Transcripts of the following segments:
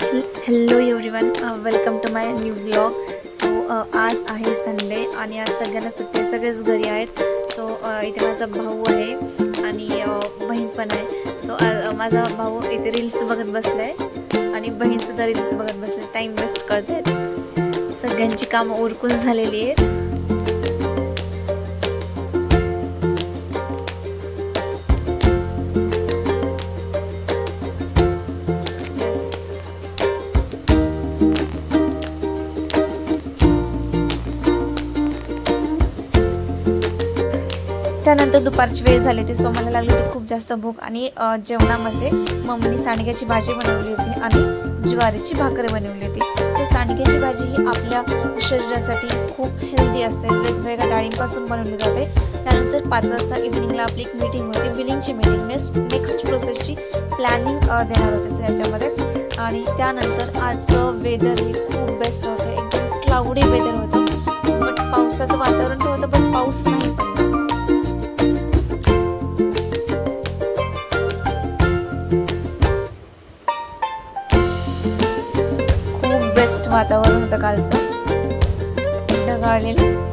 Hello everyone, welcome to my new vlog. So आज आहे Sunday आणि आज सगळ्यांना सुट्टी, सगळेच घरी आहेत. सो इथे माझा भाऊ आहे आणि बहीण पण आहे. सो माझा भाऊ इथे रील्स बघत बसलाय आणि बहीणसुद्धा रील्स बघत बसले, टाईम वेस्ट करतात. सगळ्यांची कामं उरकून झालेली आहेत. त्यानंतर दुपारची वेळ झाली होती. सो मला लागली होती खूप जास्त भूक आणि जेवणामध्ये मम्मीने सांडग्याची भाजी बनवली होती आणि ज्वारीची भाकर बनवली होती. सो सांडग्याची भाजी ही आपल्या शरीरासाठी खूप हेल्दी असते, वेगवेगळ्या डाळींपासून बनवली जाते. त्यानंतर 5 वाजता इव्हिनिंगला आपली एक मीटिंग होती, बिलिंगची मीटिंग, नेक्स्ट प्रोसेसची प्लॅनिंग देणार होते सर याच्यामध्ये. आणि त्यानंतर आजचं वेदर ही खूप बेस्ट होतं, एकदम क्लाउडी वेदर होतं, बट पावसाचं वातावरण तर होतं पण पाऊस नाही पडला. बेस्ट वातावरण होतं कालचं, ढगाळलेलं.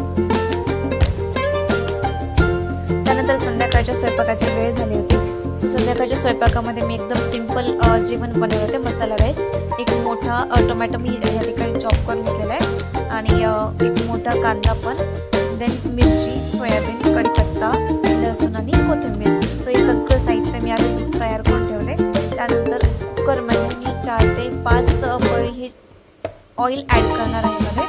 त्यानंतर संध्याकाळच्या स्वयंपाकाची वेळ झाली होती. सो संध्याकाळच्या स्वयंपाकामध्ये मी एकदम सिंपल जेवण बनवलं होते, मसाला राईस. एक मोठा टोमॅटो मी या ठिकाणी चॉप करून घेतलेला आहे आणि एक मोठा कांदा पण, देन मिरची, सोयाबीन, कढीपत्ता, लसूण आणि कोथिंबीर. सो हे सगळं साहित्य मी आधीच तयार करून ठेवले. त्यानंतर कुकरमध्ये मी 4 ते 5 पळी हे ऑइल ॲड करणार आहे मध्ये.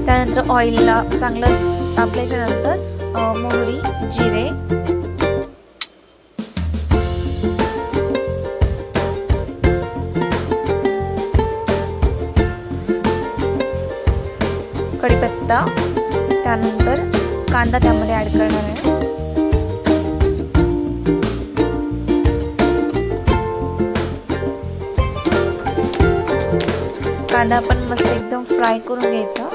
त्यानंतर ऑइलला चांगलं तापल्याच्या नंतर मोहरी, जिरे, कढीपत्ता, त्यानंतर कांदा त्यामध्ये ॲड करणार आहे. कांदा पण मस्त एकदम फ्राय करून घ्यायचा.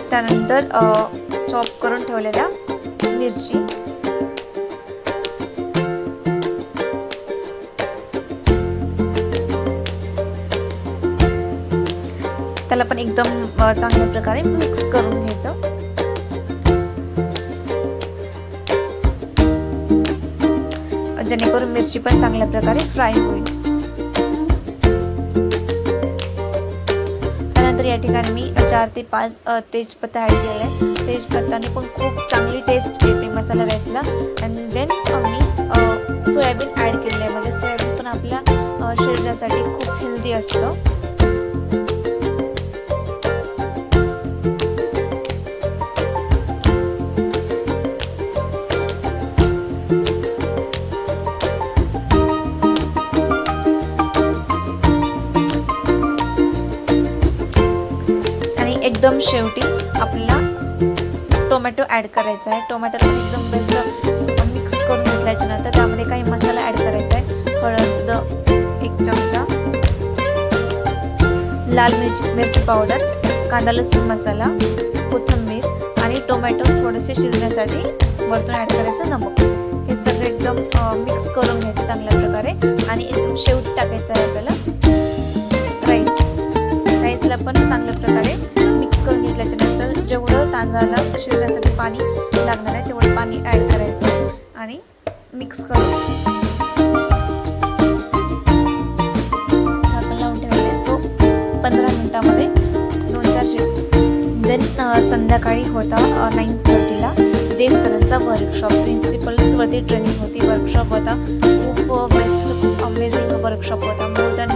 त्यानंतर चॉप करून ठेवलेल्या मिरची, त्याला पण एकदम चांगल्या प्रकारे मिक्स करून घ्यायचं. जेणेकरून मिरची पण चांगल्या प्रकारे फ्राय होईल. त्यानंतर या ठिकाणी मी 4 ते 5 तेजपत्ता ॲड केलेला आहे. तेजपत्ताने पण खूप चांगली टेस्ट येते मसाला राईसला. आणि देन मी सोयाबीन ॲड केलेलं आहे मध्ये. सोयाबीन पण आपल्या शरीरासाठी खूप हेल्दी असतं. एकदम शेवटी आपल्याला टोमॅटो ॲड करायचा आहे. टोमॅटो पण एकदम बेस्ट मिक्स करून घेतल्याच्या नंतर त्यामध्ये काही मसाला ॲड करायचा आहे. हळद 1 चमचा, लाल मिरची पावडर, कांदा लसूण मसाला, कोथिंबीर आणि टोमॅटो थोडेसे शिजण्यासाठी वरतून ॲड करायचं नमक. हे सगळं एकदम मिक्स करून घ्यायचं चांगल्या प्रकारे आणि एकदम शेवटी टाकायचं आहे आपल्याला राईसला पण चांगल्या प्रकारे मिक्स करून घेतल्याच्या नंतर जेवढं तांदळाला शिजण्यासाठी पाणी लागणार आहे तेवढं पाणी ॲड करायचं आणि मिक्स करून झाकण लावून ठेवायचं. सो 15 मिनिटामध्ये 2-4 शिट्टी. देन संध्याकाळी होता 9:30ला देव सरांचा वर्कशॉप, प्रिन्सिपल्सवरती ट्रेनिंग होती, वर्कशॉप होता. खूप बेस्ट, खूप अमेझिंग वर्कशॉप होता. मोर दॅन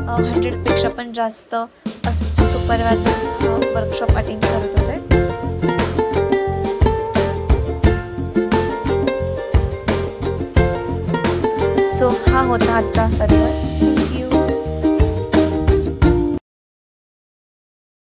100पेक्षा पण जास्त असिस्टंट सुपरवायझर्स वर्कशॉप